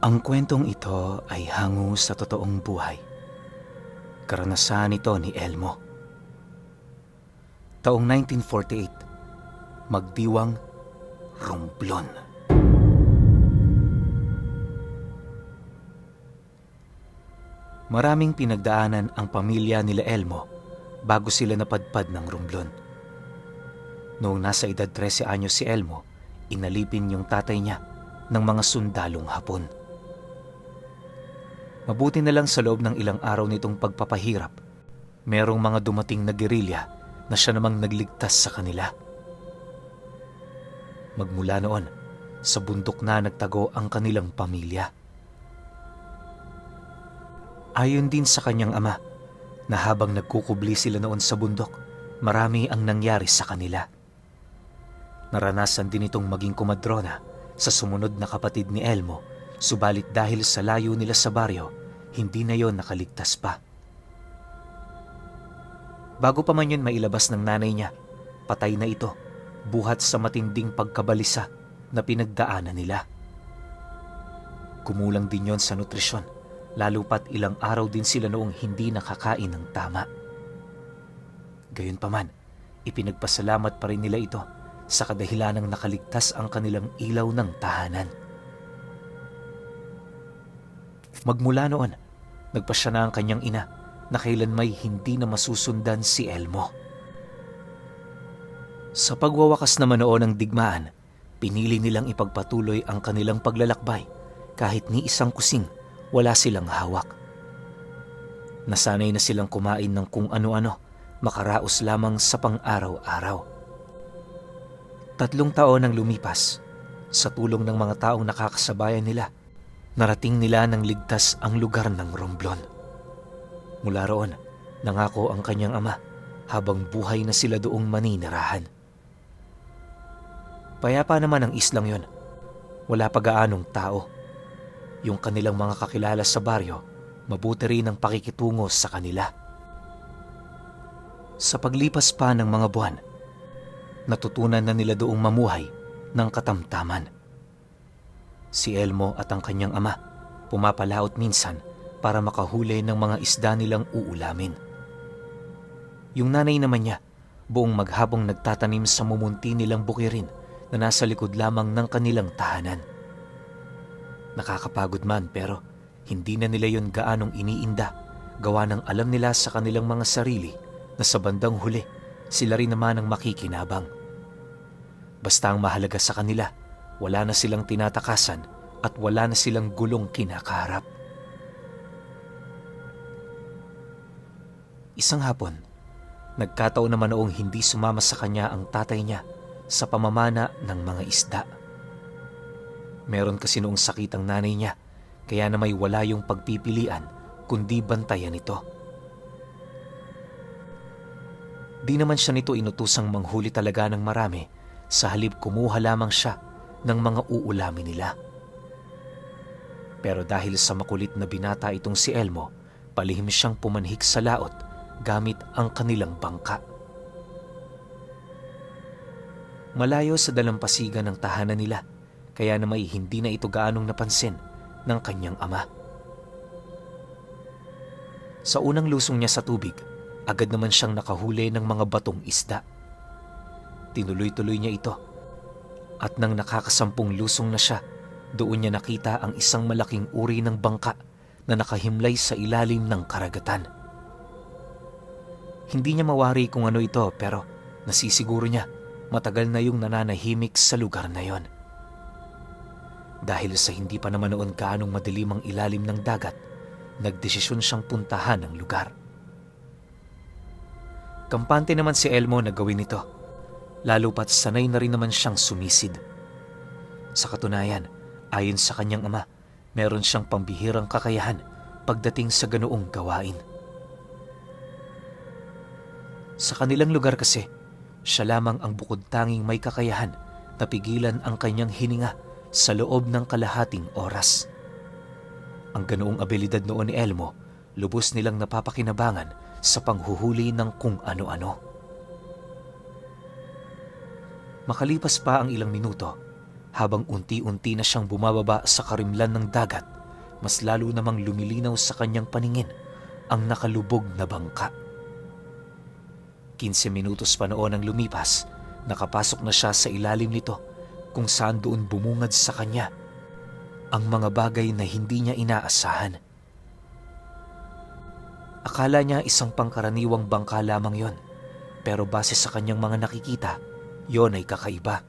Ang kwentong ito ay hango sa totoong buhay. Karanasan ito ni Elmo. Taong 1948, magdiwang Romblon. Maraming pinagdaanan ang pamilya nila Elmo bago sila napadpad ng Romblon. Noong nasa edad 13 anyos si Elmo, inalipin yung tatay niya ng mga sundalong Hapon. Mabuti na lang sa loob ng ilang araw nitong pagpapahirap, merong mga dumating na gerilya na siya namang nagligtas sa kanila. Magmula noon, sa bundok na nagtago ang kanilang pamilya. Ayon din sa kanyang ama, na habang nagkukubli sila noon sa bundok, marami ang nangyari sa kanila. Naranasan din itong maging kumadrona sa sumunod na kapatid ni Elmo, subalit dahil sa layo nila sa baryo, hindi na yon nakaligtas pa. Bago pa man yun mailabas ng nanay niya, patay na ito, buhat sa matinding pagkabalisa na pinagdaanan nila. Kumulang din yon sa nutrisyon, lalo pat ilang araw din sila noong hindi nakakain ng tama. Gayunpaman, ipinagpasalamat pa rin nila ito sa kadahilanang nakaligtas ang kanilang ilaw ng tahanan. Magmula noon, nagpasya na ang kanyang ina na kailan may hindi na masusundan si Elmo. Sa pagwawakas naman noon ng digmaan, pinili nilang ipagpatuloy ang kanilang paglalakbay kahit ni isang kusing wala silang hawak. Nasanay na silang kumain ng kung ano-ano, makaraos lamang sa pang-araw-araw. 3 taon ang lumipas. Sa tulong ng mga taong nakakasabayan nila, narating nila ng ligtas ang lugar ng Romblon. Mula roon, nangako ang kanyang ama habang buhay na sila doong maninirahan. Payapa naman ang islang yon. Wala pa gaanong tao. Yung kanilang mga kakilala sa baryo, mabuti rin ang pakikitungo sa kanila. Sa paglipas pa ng mga buwan, natutunan na nila doong mamuhay ng katamtaman. Si Elmo at ang kanyang ama pumapalaot minsan para makahuli ng mga isda nilang uulamin. Yung nanay naman niya, buong maghapong nagtatanim sa mumunti nilang bukirin na nasa likod lamang ng kanilang tahanan. Nakakapagod man pero hindi na nila yon gaanong iniinda, gawa ng alam nila sa kanilang mga sarili na sa bandang huli sila rin naman ang makikinabang. Basta ang mahalaga sa kanila, wala na silang tinatakasan at wala na silang gulong kinakaharap. Isang hapon, nagkataon naman noong hindi sumama sa kanya ang tatay niya sa pamamana ng mga isda. Meron kasi noong sakit ang nanay niya, kaya na may wala yung pagpipilian kundi bantayan ito. Di naman siya nito inutusang manghuli talaga ng marami, sa halip kumuha lamang siya ng mga uulamin nila. Pero dahil sa makulit na binata itong si Elmo, palihim siyang pumanhik sa laot gamit ang kanilang bangka. Malayo sa dalampasigan ng tahanan nila, kaya na may hindi na ito gaanong napansin ng kanyang ama. Sa unang lusong niya sa tubig, agad naman siyang nakahuli ng mga batong isda. Tinuloy-tuloy niya ito at nang nakakasampung lusong na siya, doon niya nakita ang isang malaking uri ng bangka na nakahimlay sa ilalim ng karagatan. Hindi niya mawari kung ano ito pero nasisiguro niya matagal na yung nananahimik sa lugar na yon. Dahil sa hindi pa naman noon gaanong madilim ang ilalim ng dagat, nagdesisyon siyang puntahan ang lugar. Kampante naman si Elmo na gawin ito, lalo pat sanay na rin naman siyang sumisid. Sa katunayan, ayon sa kanyang ama, meron siyang pambihirang kakayahan pagdating sa ganoong gawain. Sa kanilang lugar kasi, siya lamang ang bukod tanging may kakayahan na pigilan ang kanyang hininga sa loob ng kalahating oras. Ang ganoong abilidad noon ni Elmo, lubos nilang napapakinabangan sa panghuhuli ng kung ano-ano. Makalipas pa ang ilang minuto, habang unti-unti na siyang bumababa sa karimlan ng dagat, mas lalo namang lumilinaw sa kanyang paningin ang nakalubog na bangka. 15 minutos pa noon ang lumipas, nakapasok na siya sa ilalim nito kung saan doon bumungad sa kanya ang mga bagay na hindi niya inaasahan. Akala niya isang pangkaraniwang bangka lamang yon, pero base sa kanyang mga nakikita, yon ay kakaiba.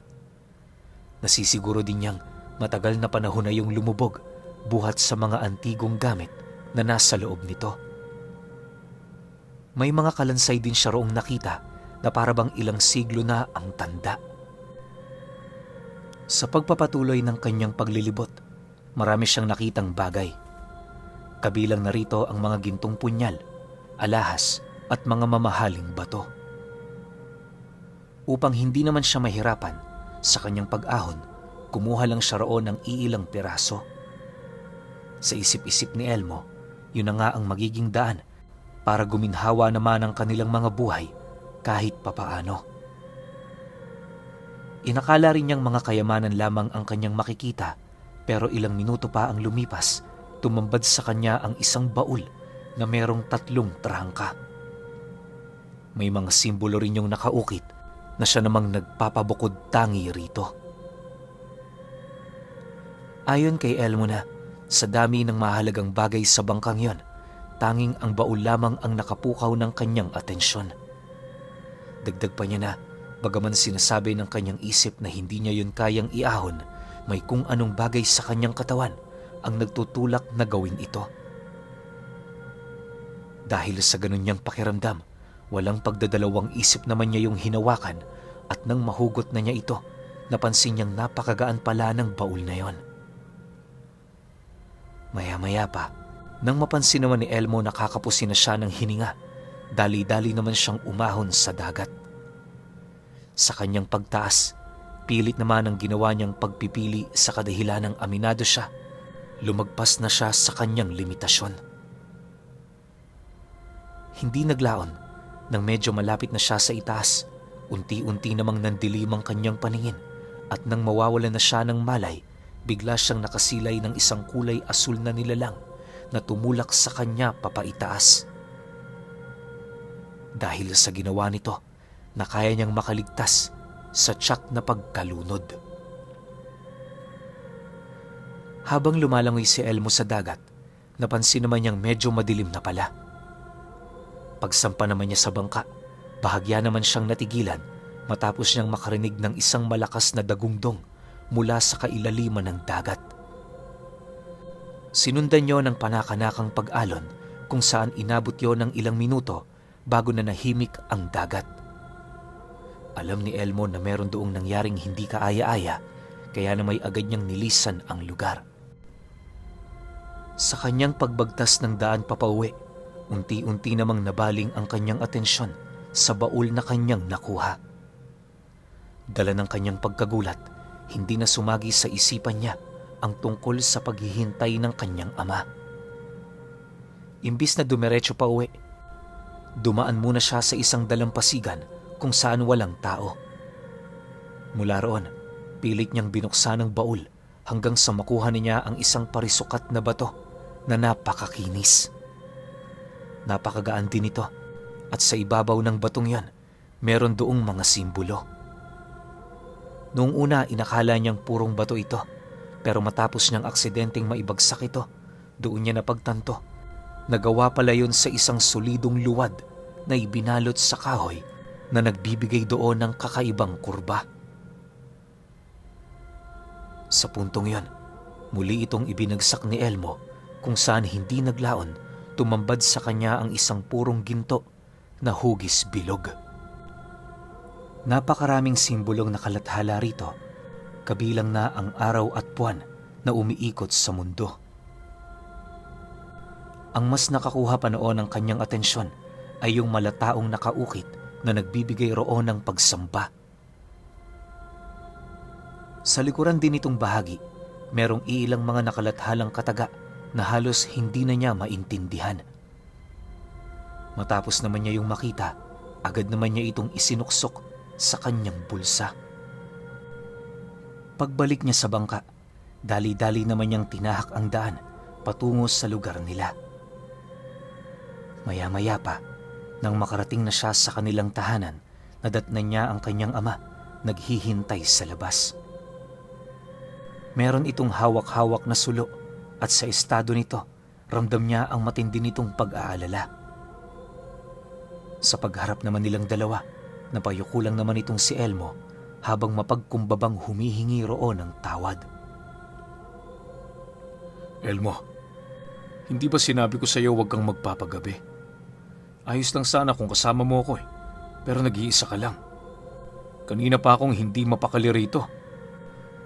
Nasisiguro din niyang matagal na panahon na yung lumubog buhat sa mga antigong gamit na nasa loob nito. May mga kalansay din siya roong nakita na parabang ilang siglo na ang tanda. Sa pagpapatuloy ng kanyang paglilibot, marami siyang nakitang bagay. Kabilang narito ang mga gintong punyal, alahas at mga mamahaling bato. Upang hindi naman siya mahirapan sa kanyang pag-ahon, kumuha lang siya roon ng iilang piraso. Sa isip-isip ni Elmo, yun na nga ang magiging daan para guminhawa naman ang kanilang mga buhay kahit papaano. Inakala rin niyang mga kayamanan lamang ang kanyang makikita, pero ilang minuto pa ang lumipas, tumambad sa kanya ang isang baul na merong 3 trangka. May mga simbolo rin yung nakaukit na siya namang nagpapabukod tangi rito. Ayon kay Elmo na, sa dami ng mahalagang bagay sa bangkang yon, tanging ang baul lamang ang nakapukaw ng kanyang atensyon. Dagdag pa niya na, bagaman sinasabi ng kanyang isip na hindi niya yun kayang iahon, may kung anong bagay sa kanyang katawan ang nagtutulak na gawin ito. Dahil sa ganun niyang pakiramdam, walang pagdadalawang isip naman niya yung hinawakan at nang mahugot na niya ito, napansin niyang napakagaan pala ng baul na yon. Maya-maya pa, nang mapansin naman ni Elmo na kakapusin na siya ng hininga, dali-dali naman siyang umahon sa dagat. Sa kanyang pagtaas, pilit naman ang ginawa niyang pagpipili sa kadahilanang aminado siya. Lumagpas na siya sa kanyang limitasyon. Hindi naglaon, nang medyo malapit na siya sa itaas, unti-unti namang nandilim ang kanyang paningin at nang mawawala na siya ng malay, bigla siyang nakasilay ng isang kulay asul na nilalang na tumulak sa kanya papaitaas. Dahil sa ginawa nito, na kaya niyang makaligtas sa tiyak na pagkalunod. Habang lumalangoy si Elmo sa dagat, napansin naman niyang medyo madilim na pala. Pagsampa naman niya sa bangka, bahagya naman siyang natigilan matapos niyang makarinig ng isang malakas na dagungdong mula sa kailaliman ng dagat. Sinundan niyo ng panakanakang pag-alon kung saan inabot yon ng ilang minuto bago na nahimik ang dagat. Alam ni Elmo na meron doong nangyaring hindi kaaya-aya, kaya na may agad niyang nilisan ang lugar. Sa kanyang pagbagtas ng daan papauwi, unti-unti namang nabaling ang kanyang atensyon sa baul na kanyang nakuha. Dala ng kanyang pagkagulat, hindi na sumagi sa isipan niya ang tungkol sa paghihintay ng kanyang ama. Imbis na dumiretso pa uwi, dumaan muna siya sa isang dalampasigan kung saan walang tao. Mula roon, pilit niyang binuksan ang baul hanggang sa makuha niya ang isang parisukat na bato na napakakinis. Napakagaan din ito at sa ibabaw ng batong yan, meron doong mga simbolo. Noong una, inakala niyang purong bato ito, pero matapos niyang aksidenteng maibagsak ito, doon niya napagtanto. Nagawa pala yun sa isang solidong luwad na ibinalot sa kahoy na nagbibigay doon ng kakaibang kurba. Sa puntong yon, muli itong ibinagsak ni Elmo kung saan hindi naglaon, tumambad sa kanya ang isang purong ginto na hugis bilog. Napakaraming simbolong nakalathala rito, kabilang na ang araw at buwan na umiikot sa mundo. Ang mas nakakuha pa noon ng kanyang atensyon ay yung malataong nakaukit na nagbibigay roon ng pagsamba. Sa likuran din itong bahagi, merong ilang mga nakalathalang kataga na halos hindi na niya maintindihan. Matapos naman niya yung makita, agad naman niya itong isinuksok sa kanyang bulsa. Pagbalik niya sa bangka, dali-dali naman niyang tinahak ang daan patungo sa lugar nila. Maya-maya pa, nang makarating na siya sa kanilang tahanan, nadatnan niya ang kanyang ama, naghihintay sa labas. Meron itong hawak-hawak na sulo at sa estado nito, ramdam niya ang matindi nitong pag-aalala. Sa pagharap naman nilang dalawa, napayuko lang naman itong si Elmo habang mapagkumbabang humihingi roon ng tawad. Elmo, hindi ba sinabi ko sa iyo huwag kang magpapagabi? Ayos lang sana kung kasama mo ako pero nag-iisa ka lang. Kanina pa akong hindi mapakali rito.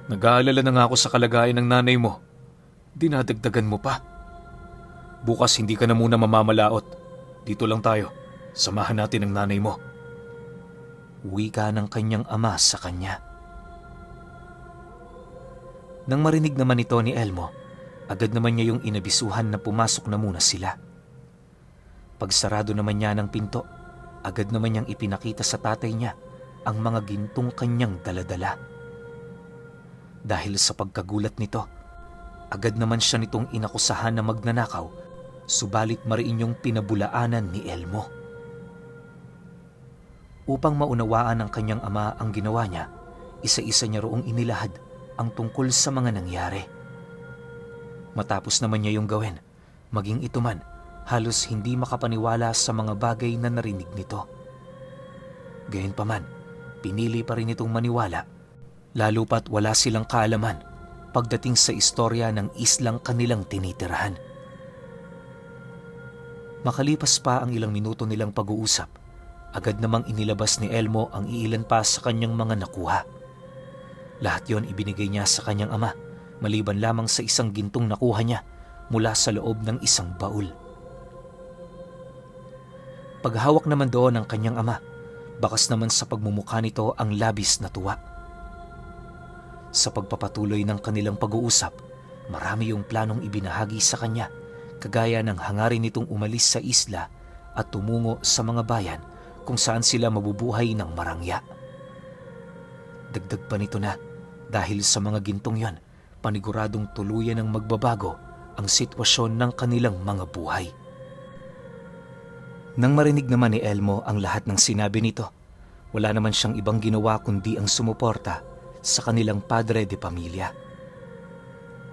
Nag-aalala na nga ako sa kalagayan ng nanay mo. Dinadagdagan mo pa. Bukas hindi ka na muna mamamalaot. Dito lang tayo. Samahan natin ang nanay mo. Wika ng kanyang ama sa kanya. Nang marinig naman ito ni Elmo, agad naman niya yung inabisuhan na pumasok na muna sila. Pagsarado naman niya ng pinto, agad naman niyang ipinakita sa tatay niya ang mga gintong kanyang daladala. Dahil sa pagkagulat nito, agad naman siya nitong inakusahan na magnanakaw, subalit mariin yung pinabulaanan ni Elmo. Upang maunawaan ng kanyang ama ang ginawa niya, isa-isa niya roong inilahad ang tungkol sa mga nangyari. Matapos naman niya yung gawin, maging ito man, halos hindi makapaniwala sa mga bagay na narinig nito. Gayunpaman, pinili pa rin itong maniwala, lalo pat wala silang kaalaman pagdating sa istorya ng islang kanilang tinitirahan. Makalipas pa ang ilang minuto nilang pag-uusap, agad namang inilabas ni Elmo ang iilan pa sa kanyang mga nakuha. Lahat yon ibinigay niya sa kanyang ama, maliban lamang sa isang gintong nakuha niya mula sa loob ng isang baul. Paghawak naman doon ng kanyang ama, bakas naman sa pagmumukha nito ang labis na tuwa. Sa pagpapatuloy ng kanilang pag-uusap, marami yung planong ibinahagi sa kanya, kagaya ng hangarin nitong umalis sa isla at tumungo sa mga bayan kung saan sila mabubuhay ng marangya. Dagdag pa nito na, dahil sa mga gintong yon, paniguradong tuluyan ng magbabago ang sitwasyon ng kanilang mga buhay. Nang marinig naman ni Elmo ang lahat ng sinabi nito, wala naman siyang ibang ginawa kundi ang sumuporta sa kanilang padre de pamilya.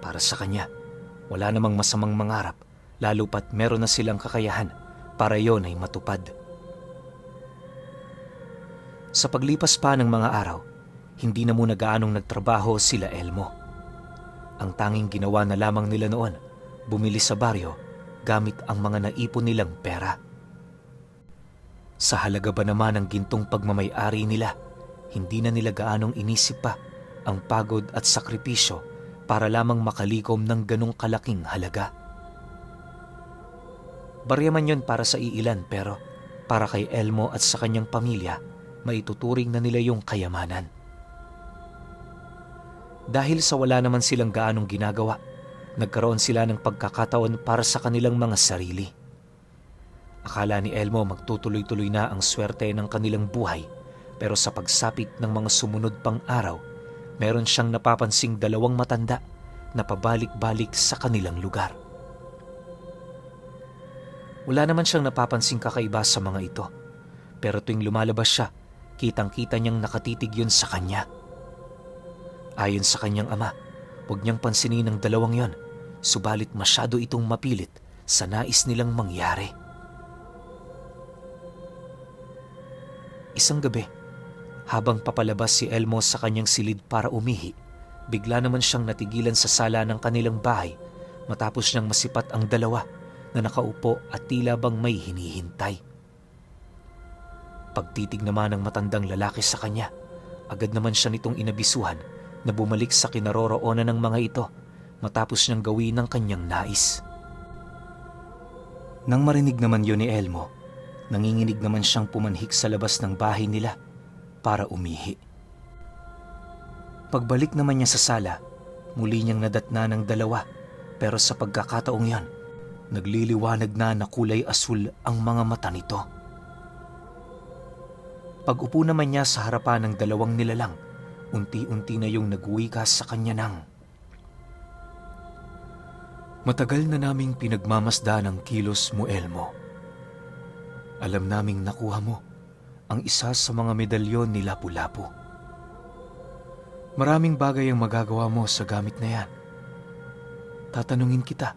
Para sa kanya, wala namang masamang mangarap, lalo pat meron na silang kakayahan para yon ay matupad. Sa paglipas pa ng mga araw, hindi na muna gaanong nagtrabaho sila Elmo. Ang tanging ginawa na lamang nila noon, bumili sa baryo gamit ang mga naipon nilang pera. Sa halaga ba naman ng gintong pagmamay-ari nila, hindi na nila gaanong inisip pa ang pagod at sakripisyo para lamang makalikom ng ganong kalaking halaga. Barya man yun para sa iilan, pero para kay Elmo at sa kanyang pamilya, maituturing na nila yung kayamanan. Dahil sa wala naman silang gaanong ginagawa, nagkaroon sila ng pagkakataon para sa kanilang mga sarili. Akala ni Elmo magtutuloy-tuloy na ang swerte ng kanilang buhay, pero sa pagsapit ng mga sumunod pang araw, meron siyang napapansing dalawang matanda na pabalik-balik sa kanilang lugar. Wala naman siyang napapansing kakaiba sa mga ito, pero tuwing lumalabas siya, kitang-kita niyang nakatitig yun sa kanya. Ayon sa kanyang ama, huwag niyang pansinin ang dalawang yon, subalit masyado itong mapilit sa nais nilang mangyari. Isang gabi, habang papalabas si Elmo sa kanyang silid para umihi, bigla naman siyang natigilan sa sala ng kanilang bahay matapos niyang masipat ang dalawa na nakaupo at tila bang may hinihintay. Pagtitig naman ng matandang lalaki sa kanya, agad naman siya nitong inabisuhan na bumalik sa kinaroroonan ng mga ito matapos niyang gawin ang kanyang nais. Nang marinig naman yun ni Elmo, nanginginig naman siyang pumanhik sa labas ng bahay nila para umihi. Pagbalik naman niya sa sala, muli niyang nadatna ng dalawa, pero sa pagkakataong yan, nagliliwanag na kulay asul ang mga mata nito. Pag-upo naman niya sa harapan ng dalawang nilalang, unti-unti na yung nagwika sa kanya ng, Matagal na naming pinagmamasdan ang kilos mo, Elmo. Alam naming nakuha mo ang isa sa mga medalyon ni Lapu-Lapu. Maraming bagay ang magagawa mo sa gamit na yan. Tatanungin kita,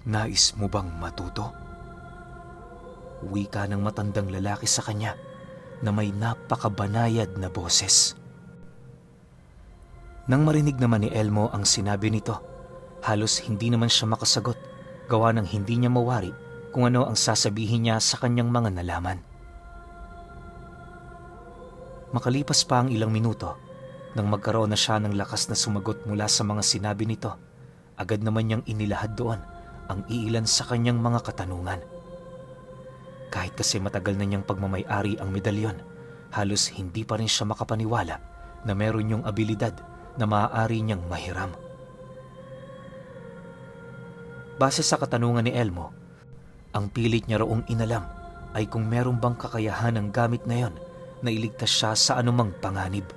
nais mo bang matuto? Wika ng matandang lalaki sa kanya na may napakabanayad na boses. Nang marinig naman ni Elmo ang sinabi nito, halos hindi naman siya makasagot, gawa ng hindi niya mawari kung ano ang sasabihin niya sa kanyang mga nalaman. Makalipas pa ang ilang minuto, nang magkaroon na siya ng lakas na sumagot mula sa mga sinabi nito, agad naman niyang inilahad doon ang iilan sa kanyang mga katanungan. Kahit kasi matagal na niyang pagmamay-ari ang medalyon, halos hindi pa rin siya makapaniwala na meron yung abilidad na maaari niyang mahiram. Base sa katanungan ni Elmo, ang pilit niya roong inalam ay kung meron bang kakayahan ng gamit na yon na iligtas siya sa anumang panganib.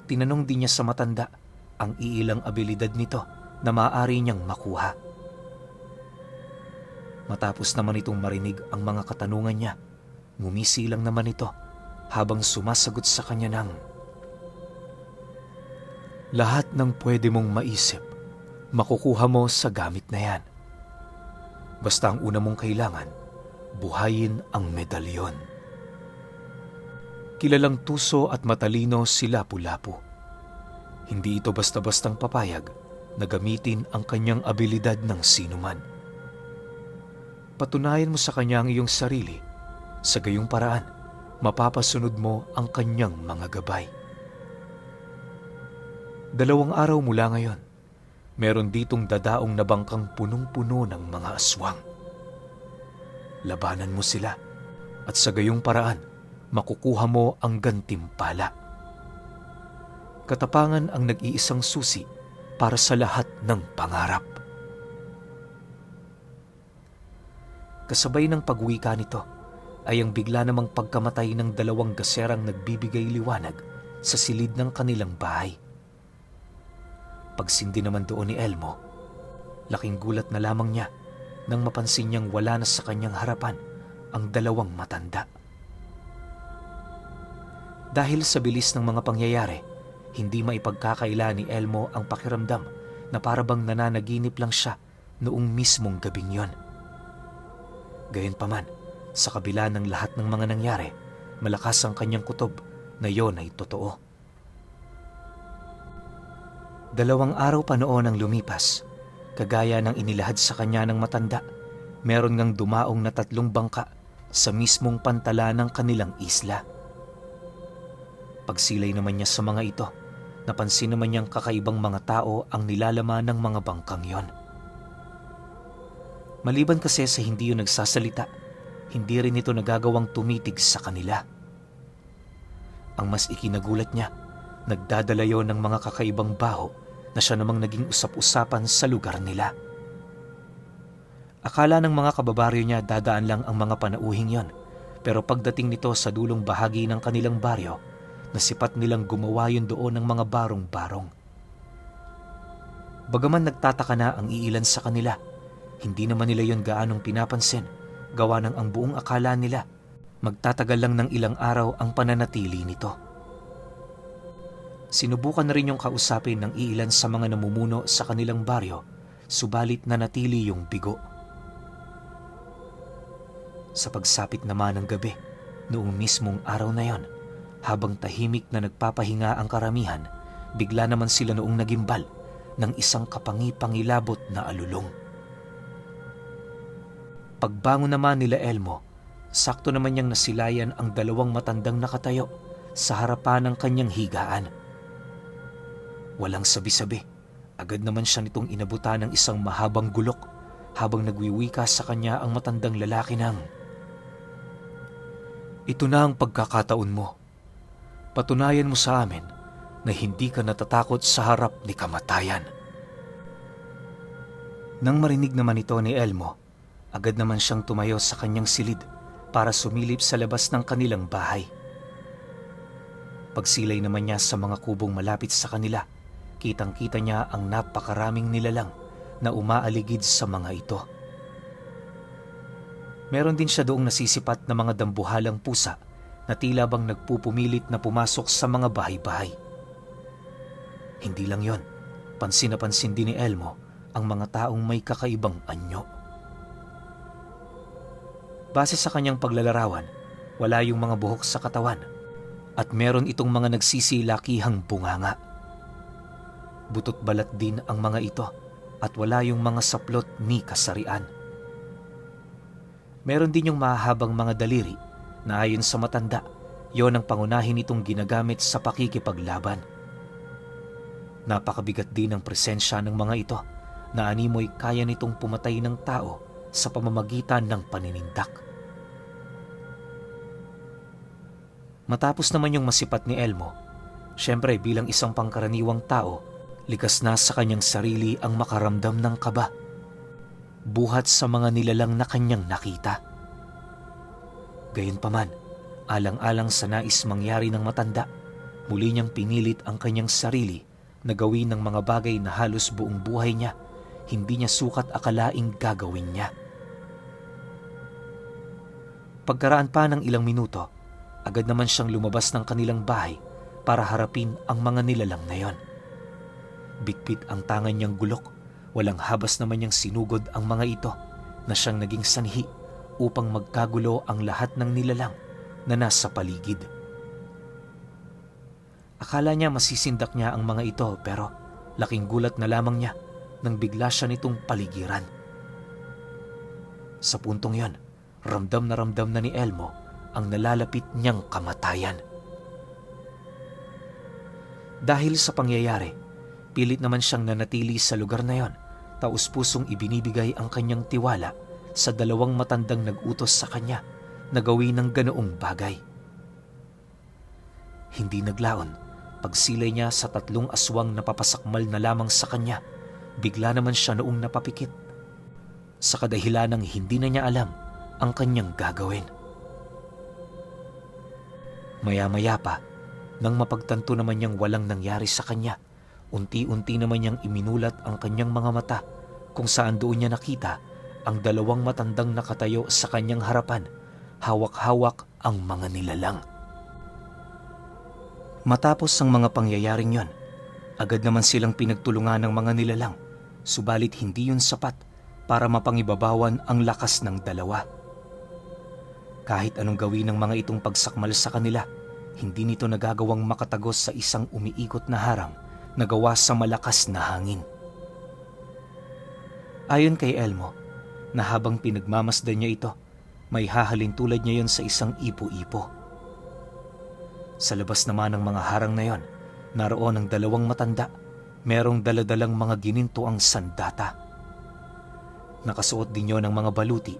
Tinanong din niya sa matanda ang iilang abilidad nito na maaari niyang makuha. Matapos naman itong marinig ang mga katanungan niya, ngumisi lang naman ito habang sumasagot sa kanya ng, lahat ng pwede mong maisip, makukuha mo sa gamit na yan. Basta ang una mong kailangan, buhayin ang medalyon. Kilalang tuso at matalino si Lapu-Lapu. Hindi ito basta-bastang papayag na gamitin ang kanyang abilidad ng sinuman. Patunayan mo sa kanya ang iyong sarili. Sa gayong paraan, mapapasunod mo ang kanyang mga gabay. 2 araw mula ngayon, meron ditong dadaong na bangkang punong-puno ng mga aswang. Labanan mo sila at sa gayong paraan, makukuha mo ang gantimpala. Katapangan ang nag-iisang susi para sa lahat ng pangarap. Kasabay ng pagwika nito ay ang bigla namang pagkamatay ng 2 gaserang nagbibigay liwanag sa silid ng kanilang bahay. Pagsindi naman doon ni Elmo, laking gulat na lamang niya nang mapansin niyang wala na sa kanyang harapan ang 2 matanda. Dahil sa bilis ng mga pangyayari, hindi maipagkakaila ni Elmo ang pakiramdam na parabang nananaginip lang siya noong mismong gabing yon. Gayunpaman, sa kabila ng lahat ng mga nangyari, malakas ang kanyang kutob na yon ay totoo. 2 araw pa noon ang lumipas, kagaya ng inilahad sa kanya ng matanda, meron ngang dumaong na 3 bangka sa mismong pantala ng kanilang isla. Pagsilay naman niya sa mga ito, napansin naman niyang kakaibang mga tao ang nilalaman ng mga bangkang yon. Maliban kasi sa hindi yun nagsasalita, hindi rin ito nagagawang tumitig sa kanila. Ang mas ikinagulat niya, nagdadala yon ng mga kakaibang baho na siya namang naging usap-usapan sa lugar nila. Akala ng mga kababaryo niya dadaan lang ang mga panauhing yon, pero pagdating nito sa dulong bahagi ng kanilang baryo, nasipat nilang gumawa yun doon ng mga barong-barong. Bagaman nagtataka na ang iilan sa kanila, hindi naman nila yon gaanong pinapansin, gawa ng ang buong akala nila, magtatagal lang ng ilang araw ang pananatili nito. Sinubukan na rin yung kausapin ng iilan sa mga namumuno sa kanilang baryo, subalit nanatili yung bigo. Sa pagsapit naman ng gabi, noong mismong araw na yon, habang tahimik na nagpapahinga ang karamihan, bigla naman sila noong nagimbal ng isang kapangi-pangilabot na alulong. Pagbangon naman nila Elmo, sakto naman niyang nasilayan ang 2 matandang nakatayo sa harapan ng kanyang higaan. Walang sabi-sabi, agad naman siya nitong inabutan ng isang mahabang gulok habang nagwiwika sa kanya ang matandang lalaki ng, "Ito na ang pagkakataon mo. Patunayan mo sa amin na hindi ka natatakot sa harap ni kamatayan." Nang marinig naman ito ni Elmo, agad naman siyang tumayo sa kanyang silid para sumilip sa labas ng kanilang bahay. Pagsilay naman niya sa mga kubong malapit sa kanila, kitang-kita niya ang napakaraming nilalang na umaaligid sa mga ito. Meron din siya doong nasisipat na mga dambuhalang pusa na tila bang nagpupumilit na pumasok sa mga bahay-bahay. Hindi lang yon, pansin na pansin din ni Elmo ang mga taong may kakaibang anyo. Base sa kanyang paglalarawan, wala yung mga buhok sa katawan at meron itong mga nagsisilakihang bunganga. Butot balat din ang mga ito at wala yung mga saplot ni kasarian. Meron din yung mahahabang mga daliri na ayon sa matanda, yon ang pangunahin itong ginagamit sa pakikipaglaban. Napakabigat din ang presensya ng mga ito na animoy kaya nitong pumatay ng tao sa pamamagitan ng paninindak. Matapos naman yung masipat ni Elmo, syempre bilang isang pangkaraniwang tao, likas na sa kanyang sarili ang makaramdam ng kaba, buhat sa mga nilalang na kanyang nakita. Gayunpaman, alang-alang sa nais mangyari ng matanda, muli niyang pinilit ang kanyang sarili na gawin ng mga bagay na halos buong buhay niya hindi niya sukat akalaing gagawin niya. Pagkaraan pa ng ilang minuto, agad naman siyang lumabas ng kanilang bahay para harapin ang mga nilalang na yon. Bitbit ang tangan niyang gulok, walang habas naman niyang sinugod ang mga ito na siyang naging sanhi upang magkagulo ang lahat ng nilalang na nasa paligid. Akala niya masisindak niya ang mga ito pero laking gulat na lamang niya nang bigla siya nitong paligiran. Sa puntong yon, ramdam na ni Elmo ang nalalapit niyang kamatayan. Dahil sa pangyayari, pilit naman siyang nanatili sa lugar na yon, taus-pusong ibinibigay ang kanyang tiwala sa dalawang matandang nag-utos sa kanya na gawin ng ganoong bagay. Hindi naglaon, pagsilay niya sa 3 aswang na papasakmal na lamang sa kanya, bigla naman siya noong napapikit. Sa kadahilanang hindi na niya alam ang kanyang gagawin. Maya-maya pa, nang mapagtanto naman niyang walang nangyari sa kanya, unti-unti naman niyang iminulat ang kanyang mga mata kung saan doon niya nakita ang 2 matandang nakatayo sa kanyang harapan, hawak-hawak ang mga nilalang. Matapos ang mga pangyayaring yon, agad naman silang pinagtulungan ng mga nilalang, subalit hindi yun sapat para mapangibabawan ang lakas ng 2. Kahit anong gawin ng mga itong pagsakmal sa kanila, hindi nito nagagawang makatagos sa isang umiikot na harang na gawa sa malakas na hangin. Ayon kay Elmo, na habang pinagmamasdan niya ito, may hahalin tulad niya yon sa isang ipo-ipo. Sa labas naman ng mga harang na yon, naroon ang 2 matanda, merong daladalang mga gininto ang sandata. Nakasuot din yon ng mga baluti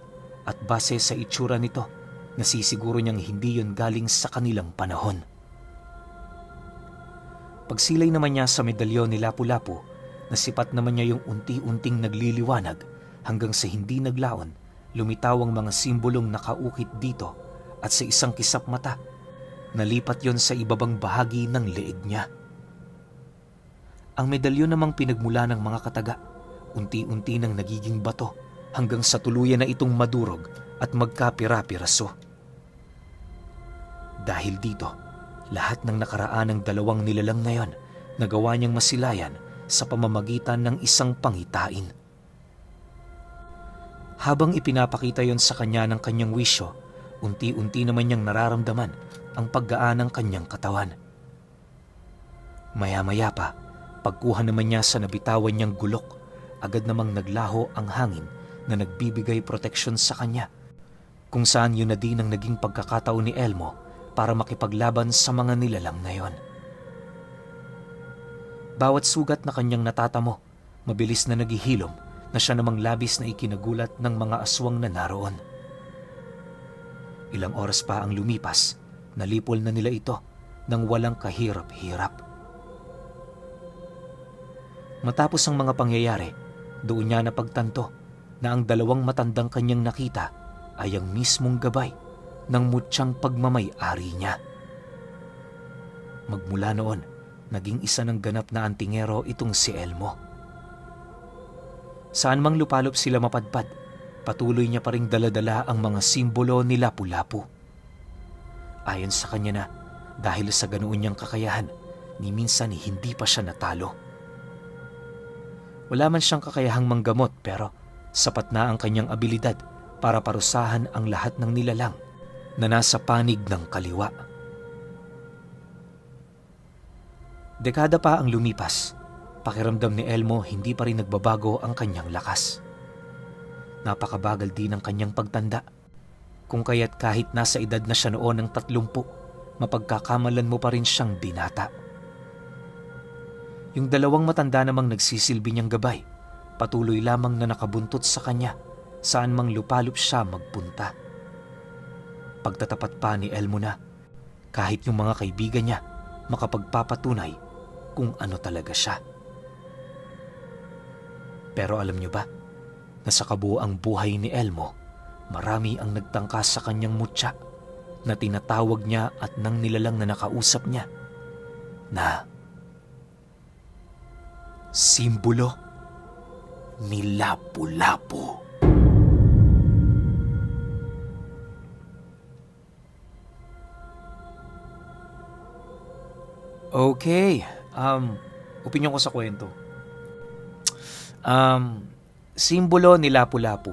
at base sa itsura nito, nasisiguro niyang hindi yon galing sa kanilang panahon. Pagsilay naman niya sa medalyon ni Lapu-Lapu, nasipat naman niya yung unti-unting nagliliwanag hanggang sa hindi naglaon, lumitaw ang mga simbolong nakaukit dito at sa isang kisap mata, nalipat yon sa ibabang bahagi ng leeg niya. Ang medalyon namang pinagmula ng mga kataga, unti-unti nang nagiging bato hanggang sa tuluyan na itong madurog at magkapira-piraso. Dahil dito, lahat ng nakaraan ng 2 nilalang na yon nagawa niyang masilayan sa pamamagitan ng isang pangitain. Habang ipinapakita yon sa kanya ng kanyang wisyo, unti-unti naman niyang nararamdaman ang paggaan ng kanyang katawan. Maya-maya pa, pagkuha naman niya sa nabitawan niyang gulok, agad namang naglaho ang hangin na nagbibigay proteksyon sa kanya, kung saan yun na din ang naging pagkakataon ni Elmo para makipaglaban sa mga nilalang na yon. Bawat sugat na kanyang natatamo, mabilis na naghihilom na siya namang labis na ikinagulat ng mga aswang na naroon. Ilang oras pa ang lumipas, nalipol na nila ito nang walang kahirap-hirap. Matapos ang mga pangyayari, doon niya napagtanto na ang 2 matandang kanyang nakita ay ang mismong gabay ng mutsyang pagmamay-ari niya. Magmula noon, naging isa ng ganap na antingero itong si Elmo. Saan mang lupalop sila mapadpad, patuloy niya pa ring daladala ang mga simbolo ni Lapu-Lapu. Ayon sa kanya na, dahil sa ganoon niyang kakayahan, ni minsan hindi pa siya natalo. Wala man siyang kakayahang manggamot pero sapat na ang kanyang abilidad para parusahan ang lahat ng nilalang na nasa panig ng kaliwa. Dekada pa ang lumipas, pakiramdam ni Elmo hindi pa rin nagbabago ang kanyang lakas. Napakabagal din ang kanyang pagtanda, kung kaya't kahit nasa edad na siya noon ng 30, mapagkakamalan mo pa rin siyang binata. Yung dalawang matanda namang nagsisilbi niyang gabay, patuloy lamang na nakabuntot sa kanya saan mang lupalop siya magpunta. Pagtatapat pa ni Elmo na, kahit yung mga kaibigan niya makapagpapatunay kung ano talaga siya. Pero alam niyo ba, na sa kabuuang buhay ni Elmo, marami ang nagtangkas sa kanyang mutya na tinatawag niya at nang nilalang na nakausap niya na simbolo ni Lapu-Lapu. Okay, opinyon ko sa kwento. Simbolo ni Lapu-Lapu.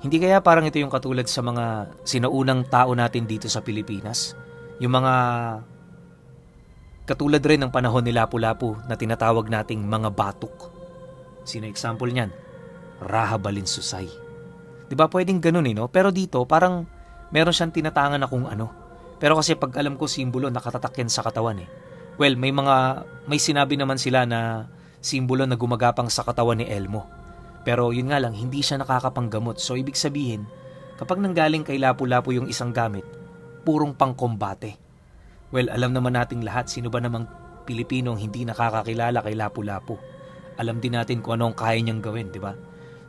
Hindi kaya parang ito yung katulad sa mga sinaunang tao natin dito sa Pilipinas? Yung mga katulad rin ng panahon ni Lapu-Lapu na tinatawag nating mga batok. Sino example niyan? Raha Balinsusay. Diba pwedeng ganun no? Pero dito parang meron siyang tinatangan na kung ano. Pero kasi pag alam ko simbolo, nakatatak yan sa katawan Well, may sinabi naman sila na simbolo na gumagapang sa katawan ni Elmo. Pero yun nga lang, hindi siya nakakapanggamot. So ibig sabihin, kapag nanggaling kay Lapu-Lapu yung isang gamit, purong pangkombate. Well, alam naman nating lahat, sino ba namang Pilipinong hindi nakakakilala kay Lapu-Lapu. Alam din natin kung ano ang kaya niyang gawin, di ba?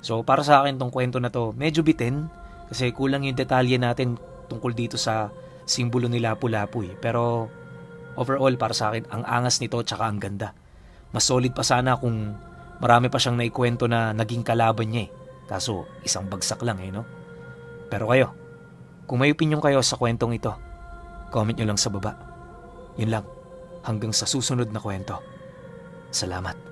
So para sa akin tong kwento na to, medyo bitin kasi kulang yung detalye natin tungkol dito sa simbolo ni Lapu-Lapu Pero overall para sa akin, ang angas nito tsaka ang ganda. Mas solid pa sana kung marami pa siyang naikwento na naging kalaban niya Kaso isang bagsak lang no? Pero kayo, kung may opinion kayo sa kwentong ito, comment nyo lang sa baba. Yun lang, hanggang sa susunod na kwento. Salamat.